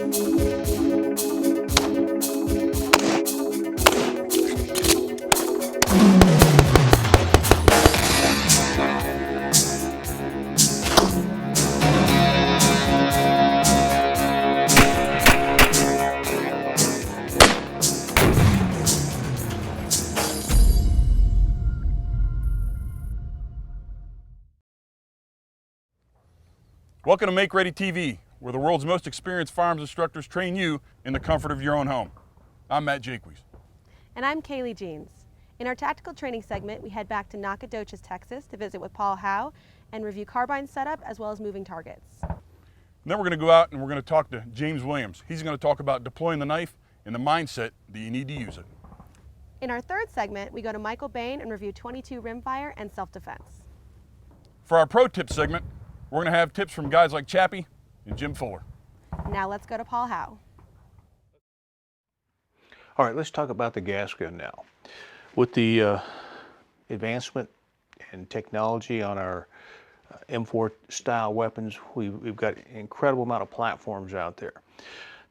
Welcome to Make Ready TV, where the world's most experienced firearms instructors train you in the comfort of your own home. I'm Matt Jaques. And I'm Kaylee Jeans. In our tactical training segment, we head back to Nacogdoches, Texas to visit with Paul Howe and review carbine setup as well as moving targets. And then we're going to go out and we're going to talk to James Williams. He's going to talk about deploying the knife and the mindset that you need to use it. In our third segment, we go to Michael Bain and review .22 rimfire and self-defense. For our pro tip segment, we're going to have tips from guys like Chappie and Jim Fuller. Now let's go to Paul Howe. All right, let's talk about the gas gun now. With the advancement and technology on our M4 style weapons, we've got an incredible amount of platforms out there.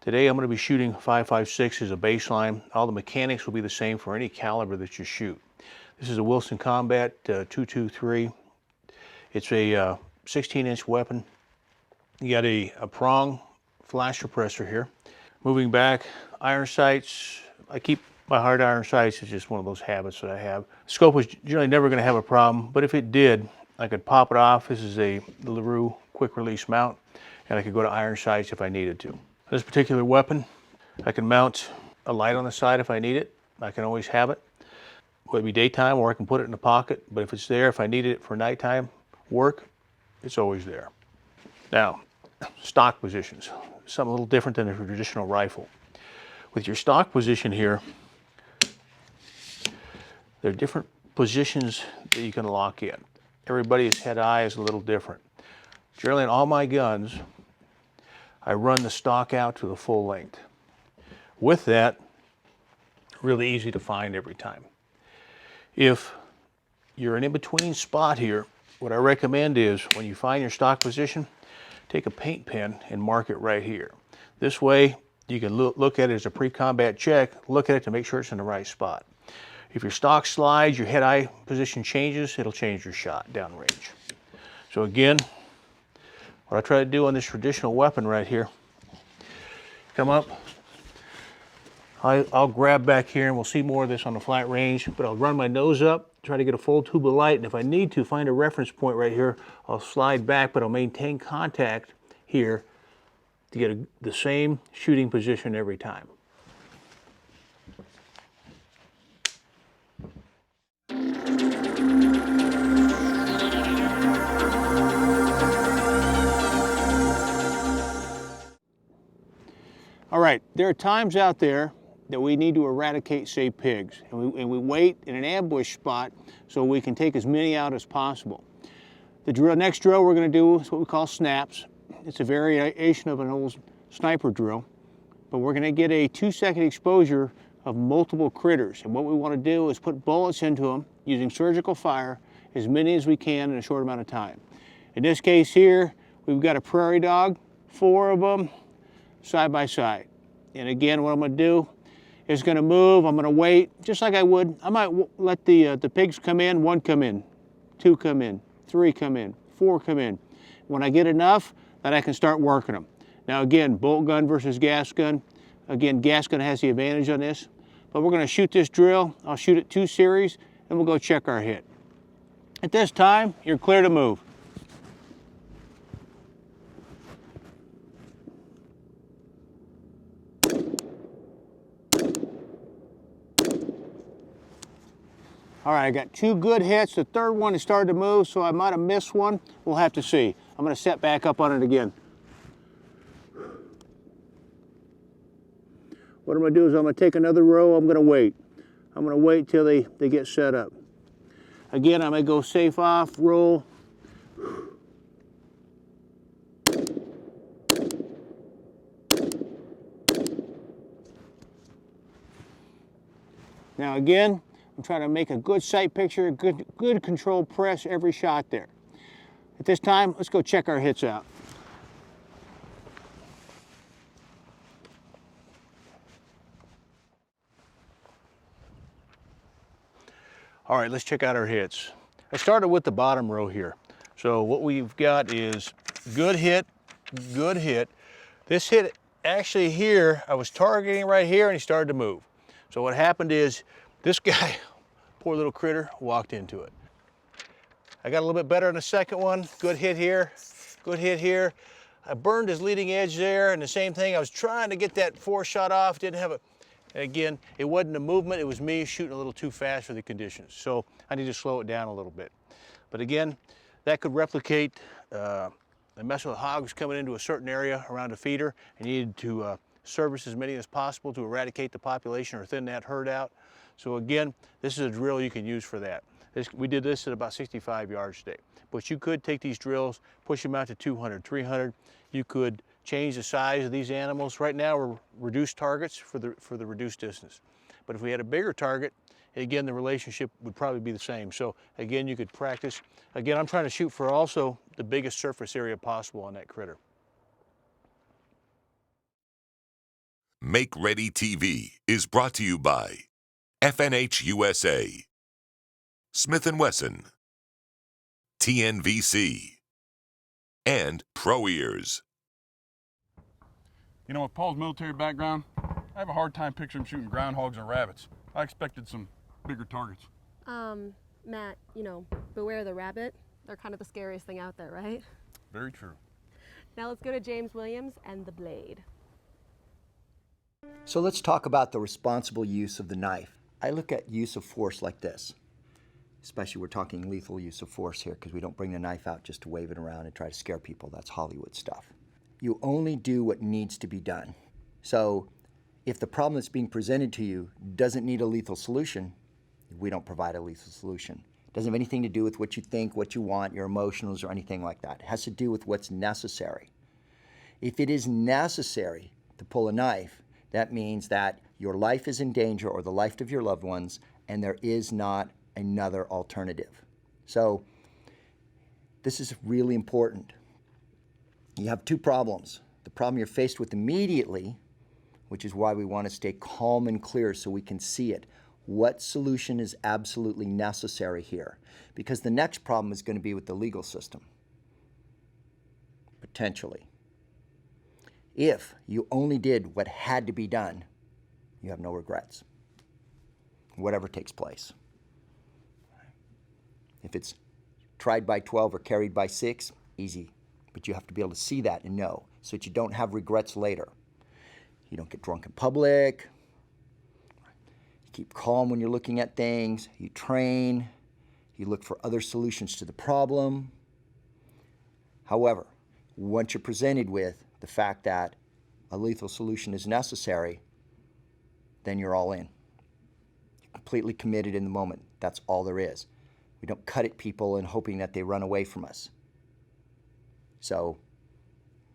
Today I'm going to be shooting 5.56 as a baseline. All the mechanics will be the same for any caliber that you shoot. This is a Wilson Combat 223. It's a 16-inch weapon. You got a prong flash suppressor here. Moving back, iron sights. I keep my hard iron sights. It's just one of those habits that I have. Scope was generally never going to have a problem, but if it did, I could pop it off. This is a LaRue quick release mount, and I could go to iron sights if I needed to. This particular weapon, I can mount a light on the side if I need it. I can always have it. Whether it be daytime or I can put it in the pocket, but if it's there, if I needed it for nighttime work, it's always there. Now, stock positions, something a little different than a traditional rifle. With your stock position here, there are different positions that you can lock in. Everybody's head-eye is a little different. Generally, in all my guns, I run the stock out to the full length. With that, really easy to find every time. If you're an in-between spot here, what I recommend is when you find your stock position, take a paint pen and mark it right here. This way you can look at it as a pre-combat check, look at it to make sure it's in the right spot. If your stock slides, your head-eye position changes, it'll change your shot downrange. So again, what I try to do on this traditional weapon right here, come up, I'll grab back here and we'll see more of this on the flat range, but I'll run my nose up, try to get a full tube of light, and if I need to find a reference point right here, I'll slide back, but I'll maintain contact here to get the same shooting position every time. All right, there are times out there that we need to eradicate, say, pigs, and we wait in an ambush spot so we can take as many out as possible. The next drill we're going to do is what we call snaps. It's a variation of an old sniper drill, but we're going to get a 2-second exposure of multiple critters, and what we want to do is put bullets into them using surgical fire, as many as we can in a short amount of time. In this case here, we've got a prairie dog, 4 of them side by side. And again, what I'm going to do is going to move. I'm going to wait, just like I would. I might let the pigs come in, 1 come in, 2 come in, 3 come in, 4 come in. When I get enough, then I can start working them. Now again, bolt gun versus gas gun. Again, gas gun has the advantage on this, but we're going to shoot this drill. I'll shoot it 2 series, and we'll go check our hit. At this time, you're clear to move. All right, I got 2 good hits. The third one has started to move, so I might have missed one. We'll have to see. I'm going to set back up on it again. What I'm going to do is I'm going to take another row. I'm going to wait. I'm going to wait till they get set up. Again, I'm going to go safe off, roll. Now again, I'm trying to make a good sight picture, good control press every shot there. At this time, let's go check our hits out. All right, let's check out our hits. I started with the bottom row here. So what we've got is good hit, good hit. This hit actually here, I was targeting right here and he started to move. So what happened is this guy, poor little critter, walked into it. I got a little bit better on the second one. Good hit here, good hit here. I burned his leading edge there, and the same thing, I was trying to get that 4-shot off, didn't have it. Again, it wasn't a movement, it was me shooting a little too fast for the conditions. So I need to slow it down a little bit. But again, that could replicate the mess with hogs coming into a certain area around a feeder, and you needed to service as many as possible to eradicate the population or thin that herd out. So again, this is a drill you can use for that. We did this at about 65 yards today. But you could take these drills, push them out to 200, 300. You could change the size of these animals. Right now we're reduced targets for the reduced distance. But if we had a bigger target, again, the relationship would probably be the same. So again, you could practice. Again, I'm trying to shoot for also the biggest surface area possible on that critter. Make Ready TV is brought to you by FNH USA, Smith & Wesson, TNVC, and Pro Ears. You know, with Paul's military background, I have a hard time picturing him shooting groundhogs and rabbits. I expected some bigger targets. Matt, you know, beware the rabbit. They're kind of the scariest thing out there, right? Very true. Now let's go to James Williams and the blade. So let's talk about the responsible use of the knife. I look at use of force like this. Especially we're talking lethal use of force here because we don't bring the knife out just to wave it around and try to scare people. That's Hollywood stuff. You only do what needs to be done. So if the problem that's being presented to you doesn't need a lethal solution, we don't provide a lethal solution. It doesn't have anything to do with what you think, what you want, your emotionals, or anything like that. It has to do with what's necessary. If it is necessary to pull a knife, that means that your life is in danger or the life of your loved ones, and there is not another alternative. So this is really important. You have two problems. The problem you're faced with immediately, which is why we want to stay calm and clear so we can see it. What solution is absolutely necessary here? Because the next problem is going to be with the legal system, potentially. If you only did what had to be done, you have no regrets, whatever takes place. If it's tried by 12 or carried by 6, easy. But you have to be able to see that and know so that you don't have regrets later. You don't get drunk in public. You keep calm when you're looking at things. You train. You look for other solutions to the problem. However, once you're presented with the fact that a lethal solution is necessary, then you're all in. You're completely committed in the moment. That's all there is. We don't cut at people and hoping that they run away from us. So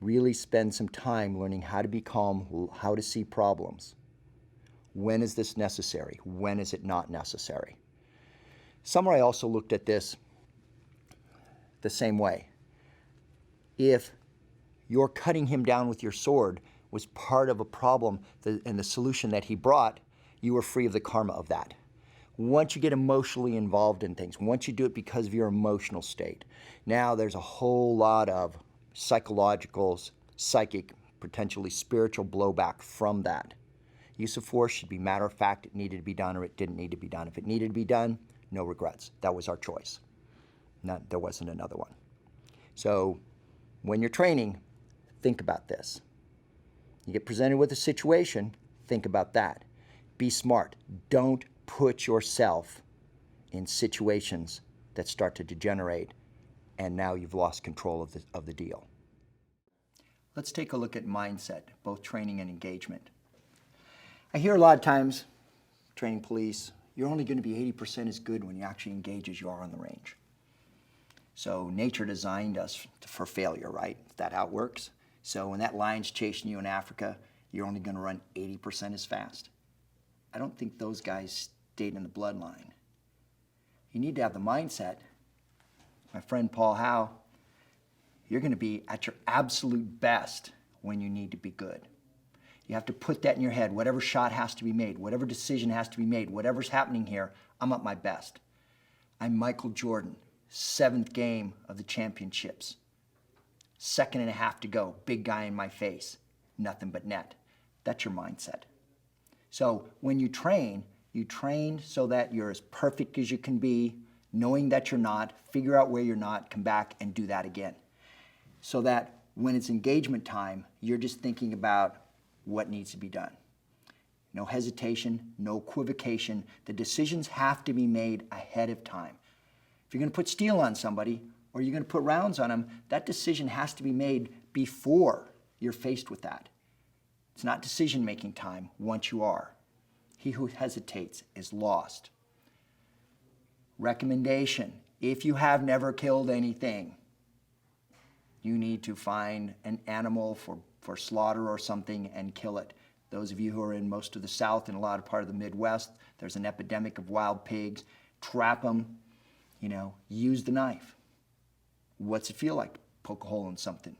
really spend some time learning how to be calm, how to see problems. When is this necessary? When is it not necessary? Samurai also looked at this the same way. If your cutting him down with your sword was part of a problem and the solution that he brought, you were free of the karma of that. Once you get emotionally involved in things, once you do it because of your emotional state, now there's a whole lot of psychological, psychic, potentially spiritual blowback from that. Use of force should be matter of fact, it needed to be done or it didn't need to be done. If it needed to be done, no regrets. That was our choice. There wasn't another one. So when you're training, think about this. You get presented with a situation, think about that. Be smart. Don't put yourself in situations that start to degenerate and now you've lost control of the deal. Let's take a look at mindset, both training and engagement. I hear a lot of times, training police, you're only going to be 80% as good when you actually engage as you are on the range. So nature designed us for failure, right? That's how it works. So when that lion's chasing you in Africa, you're only going to run 80% as fast. I don't think those guys stayed in the bloodline. You need to have the mindset. My friend Paul Howe, you're going to be at your absolute best when you need to be good. You have to put that in your head. Whatever shot has to be made, whatever decision has to be made, whatever's happening here, I'm at my best. I'm Michael Jordan, 7th game of the championships. 2.5 to go, big guy in my face, nothing but net. That's your mindset. So when you train so that you're as perfect as you can be, knowing that you're not, figure out where you're not, come back and do that again. So that when it's engagement time, you're just thinking about what needs to be done. No hesitation, no equivocation. The decisions have to be made ahead of time. If you're going to put steel on somebody or you're going to put rounds on them, that decision has to be made before you're faced with that. It's not decision-making time once you are. He who hesitates is lost. Recommendation, if you have never killed anything, you need to find an animal for slaughter or something and kill it. Those of you who are in most of the South and a lot of part of the Midwest, there's an epidemic of wild pigs. Trap them, use the knife. What's it feel like? Poke a hole in something.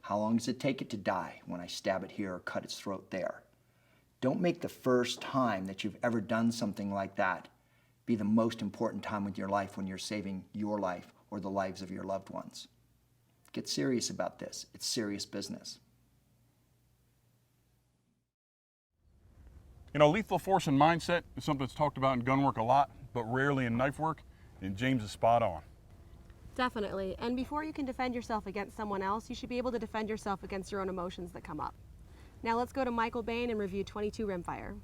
How long does it take it to die when I stab it here or cut its throat there? Don't make the first time that you've ever done something like that be the most important time with your life when you're saving your life or the lives of your loved ones. Get serious about this. It's serious business. Lethal force and mindset is something that's talked about in gun work a lot, but rarely in knife work, and James is spot on. Definitely. And before you can defend yourself against someone else, you should be able to defend yourself against your own emotions that come up. Now let's go to Michael Bain and review 22 rimfire.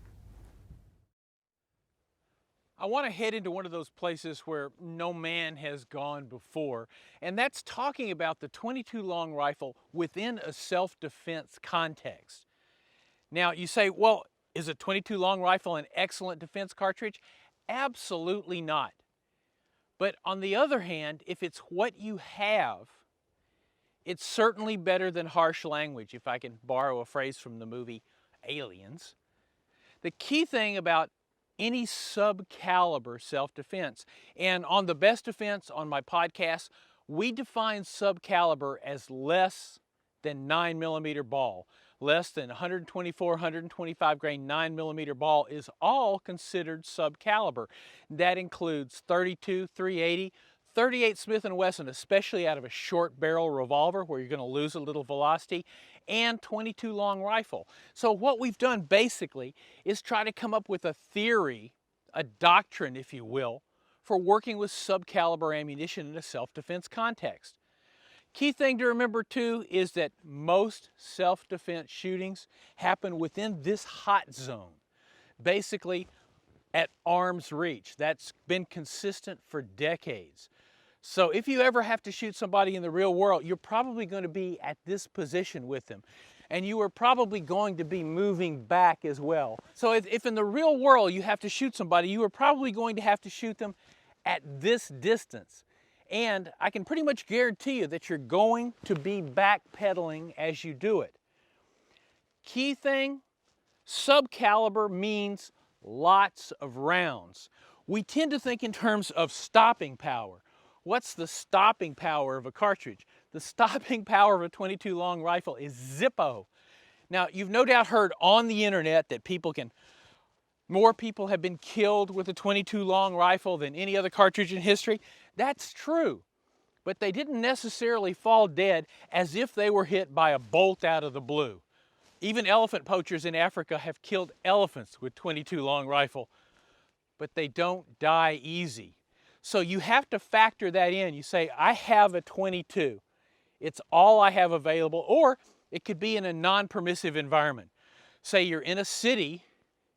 I want to head into one of those places where no man has gone before, and that's talking about the 22 long rifle within a self-defense context. Now you say, well, is a 22 long rifle an excellent defense cartridge? Absolutely not. But on the other hand, if it's what you have, it's certainly better than harsh language, if I can borrow a phrase from the movie Aliens. The key thing about any sub-caliber self-defense, and on the Best Defense on my podcast, we define sub-caliber as less than 9mm ball. Less than 124, 125 grain 9mm ball is all considered sub-caliber. That includes 32, 380, 38 Smith & Wesson, especially out of a short barrel revolver where you're going to lose a little velocity, and 22 long rifle. So what we've done basically is try to come up with a theory, a doctrine if you will, for working with sub-caliber ammunition in a self-defense context. Key thing to remember too is that most self-defense shootings happen within this hot zone, basically at arm's reach. That's been consistent for decades. So if you ever have to shoot somebody in the real world, you're probably going to be at this position with them. And you are probably going to be moving back as well. So if in the real world you have to shoot somebody, you are probably going to have to shoot them at this distance. And I can pretty much guarantee you that you're going to be backpedaling as you do it. Key thing, sub-caliber means lots of rounds. We tend to think in terms of stopping power. What's the stopping power of a cartridge? The stopping power of a 22 long rifle is Zippo. Now, you've no doubt heard on the internet that more people have been killed with a 22 long rifle than any other cartridge in history. That's true, but they didn't necessarily fall dead as if they were hit by a bolt out of the blue. Even elephant poachers in Africa have killed elephants with 22 long rifle, but they don't die easy. So you have to factor that in. You say, I have a 22. It's all I have available, or it could be in a non-permissive environment. Say you're in a city,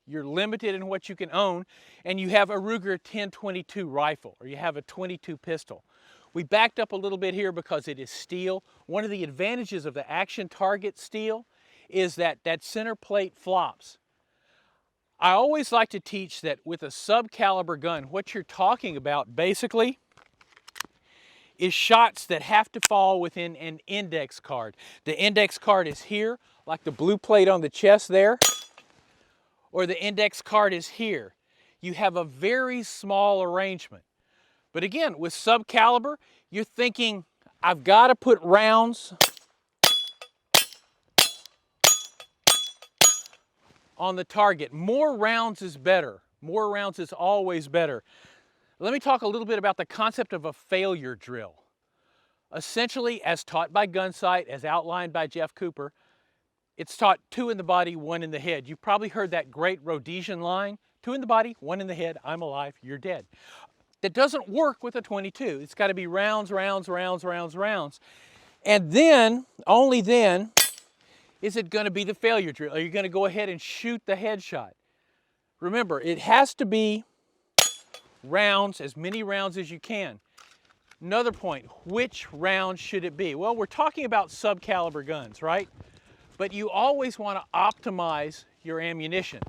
you're limited in what you can own, and you have a Ruger 1022 rifle, or you have a 22 pistol. We backed up a little bit here because it is steel. One of the advantages of the Action Target steel is that center plate flops. I always like to teach that with a sub-caliber gun, what you're talking about basically is shots that have to fall within an index card. The index card is here, like the blue plate on the chest there, or the index card is here. You have a very small arrangement. But again, with sub-caliber, you're thinking, I've got to put rounds on the target. More rounds is better. More rounds is always better. Let me talk a little bit about the concept of a failure drill. Essentially, as taught by Gunsight, as outlined by Jeff Cooper, it's taught 2 in the body, 1 in the head. You've probably heard that great Rhodesian line, 2 in the body, 1 in the head, I'm alive, you're dead. That doesn't work with a .22. It's got to be rounds, rounds, rounds, rounds, rounds. And then, only then, is it going to be the failure drill. Are you going to go ahead and shoot the headshot? Remember, it has to be rounds, as many rounds as you can. Another point, which round should it be? Well, we're talking about sub-caliber guns, right? But you always want to optimize your ammunition.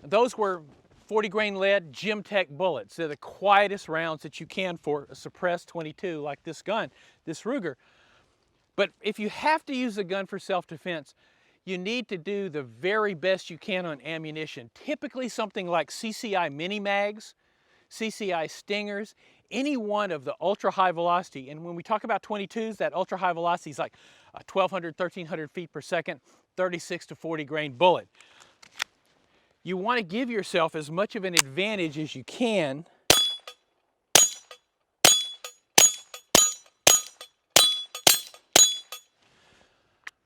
Those were 40 grain lead Gemtech bullets. They're the quietest rounds that you can for a suppressed .22 like this gun, this Ruger. But if you have to use a gun for self-defense, you need to do the very best you can on ammunition. Typically something like CCI mini mags, CCI stingers, any one of the ultra high velocity. And when we talk about .22s, that ultra high velocity is like 1,200, 1,300 feet per second, 36 to 40 grain bullet. You want to give yourself as much of an advantage as you can .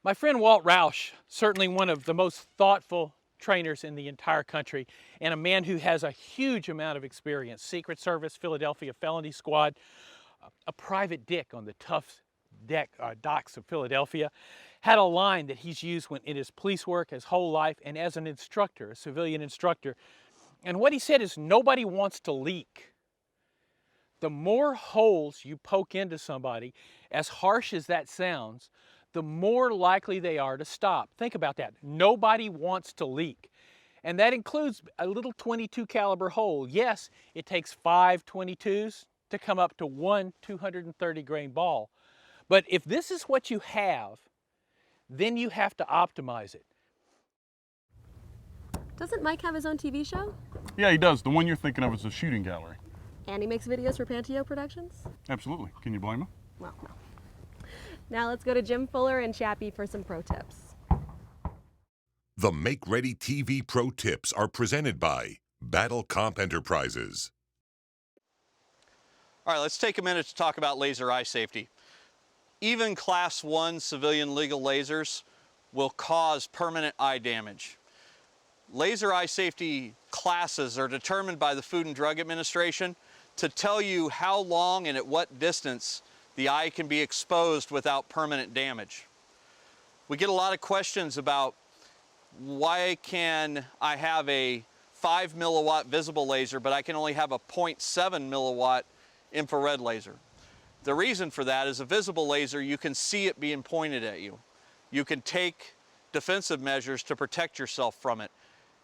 My friend Walt Roush, certainly one of the most thoughtful trainers in the entire country, and a man who has a huge amount of experience, Secret Service, Philadelphia Felony Squad, a private dick on the tough docks of Philadelphia, had a line that he's used in his police work his whole life and as an instructor, a civilian instructor. And what he said is, nobody wants to leak. The more holes you poke into somebody, as harsh as that sounds, the more likely they are to stop. Think about that. Nobody wants to leak. And that includes a little .22 caliber hole. Yes, it takes 5 .22s to come up to one 230 grain ball. But if this is what you have, then you have to optimize it. Doesn't Mike have his own TV show? Yeah, he does. The one you're thinking of is the Shooting Gallery. And he makes videos for Panteo Productions? Absolutely. Can you blame him? Well, no. Now let's go to Jim Fuller and Chappie for some pro tips. The Make Ready TV Pro Tips are presented by Battle Comp Enterprises. All right, let's take a minute to talk about laser eye safety. Even Class 1 civilian legal lasers will cause permanent eye damage. Laser eye safety classes are determined by the Food and Drug Administration to tell you how long and at what distance the eye can be exposed without permanent damage. We get a lot of questions about why can I have a 5 milliwatt visible laser, but I can only have a 0.7 milliwatt infrared laser. The reason for that is a visible laser, you can see it being pointed at you. You can take defensive measures to protect yourself from it.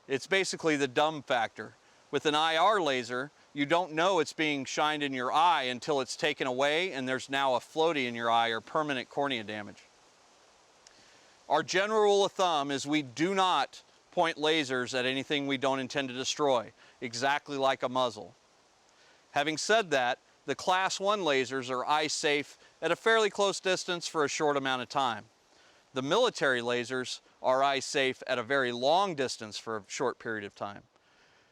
It's basically the dumb factor. With an IR laser, you don't know it's being shined in your eye until it's taken away and there's now a floaty in your eye or permanent cornea damage. Our general rule of thumb is we do not point lasers at anything we don't intend to destroy, exactly like a muzzle. Having said that, the Class 1 lasers are eye safe at a fairly close distance for a short amount of time. The military lasers are eye safe at a very long distance for a short period of time.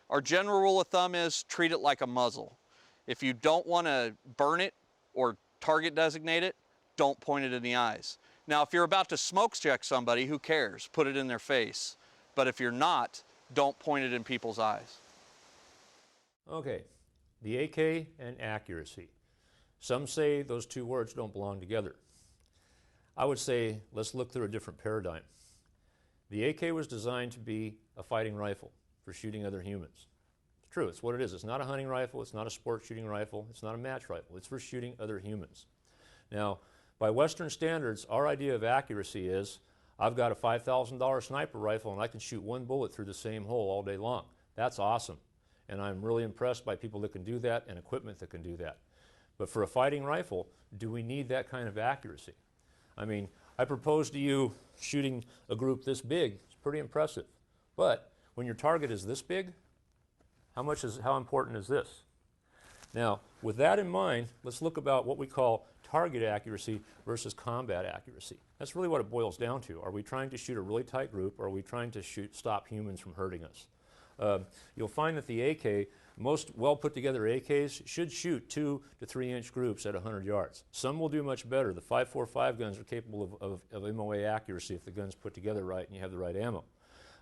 Our general rule of thumb is treat it like a muzzle. If you don't want to burn it or target designate it, don't point it in the eyes. Now, if you're about to smoke check somebody, who cares? Put it in their face. But if you're not, don't point it in people's eyes. Okay, the AK and accuracy. Some say those two words don't belong together. I would say let's look through a different paradigm. The AK was designed to be a fighting rifle for shooting other humans. It's true, it's what it is. It's not a hunting rifle, it's not a sport shooting rifle, it's not a match rifle, it's for shooting other humans. Now, by Western standards, our idea of accuracy is, I've got a $5,000 sniper rifle and I can shoot one bullet through the same hole all day long. That's awesome. And I'm really impressed by people that can do that and equipment that can do that. But for a fighting rifle, do we need that kind of accuracy? I mean, I propose to you shooting a group this big. It's pretty impressive. But when your target is this big, how important is this? Now, with that in mind, let's look about what we call target accuracy versus combat accuracy. That's really what it boils down to. Are we trying to shoot a really tight group, or are we trying to stop humans from hurting us? You'll find that the AK, most well put together AKs should shoot 2 to 3 inch groups at 100 yards. Some will do much better. The 5.45 guns are capable of MOA accuracy if the gun's put together right and you have the right ammo.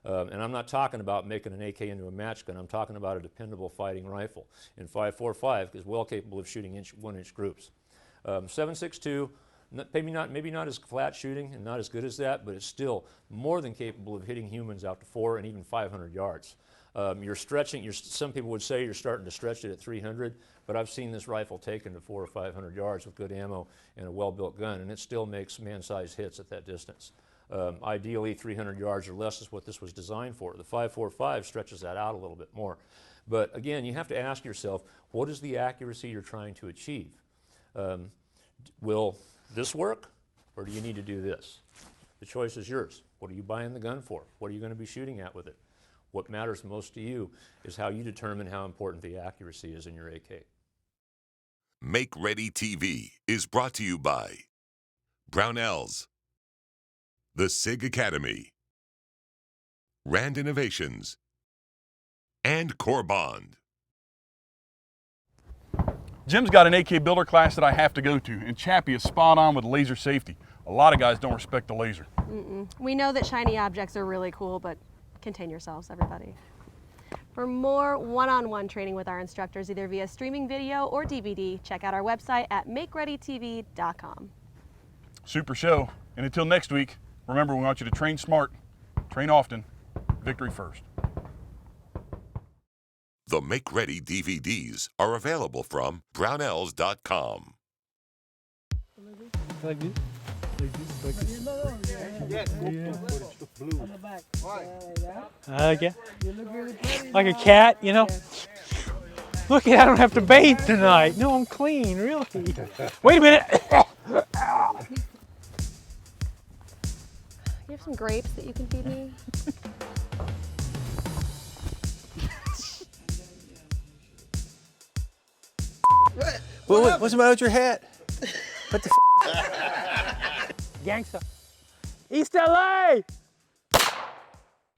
And I'm not talking about making an AK into a match gun. I'm talking about a dependable fighting rifle. And 5.45 is well capable of shooting 1 inch groups. 7.62, maybe not as flat shooting and not as good as that, but it's still more than capable of hitting humans out to 400 and even 500 yards. You're stretching, some people would say you're starting to stretch it at 300, but I've seen this rifle taken to 400 or 500 yards with good ammo and a well-built gun, and it still makes man-sized hits at that distance. Ideally, 300 yards or less is what this was designed for. The 5.45 stretches that out a little bit more. But again, you have to ask yourself, what is the accuracy you're trying to achieve? Will this work, or do you need to do this? The choice is yours. What are you buying the gun for? What are you going to be shooting at with it? What matters most to you is how you determine how important the accuracy is in your AK. Make Ready TV is brought to you by Brownells, the SIG Academy, Rand Innovations, and Corbond. Jim's got an AK builder class that I have to go to, and Chappie is spot on with laser safety. A lot of guys don't respect the laser. We know that shiny objects are really cool, but contain yourselves, everybody. For more one-on-one training with our instructors, either via streaming video or DVD, check out our website at makereadytv.com. Super show. And until next week, remember, we want you to train smart, train often, victory first. The Make Ready DVDs are available from Brownells.com. Like this? Yeah. Like a cat, you know? Look, I don't have to bathe tonight. No, I'm clean, really. Wait a minute. You have some grapes that you can feed me? What's the matter with your hat? What the Gangsta. East LA!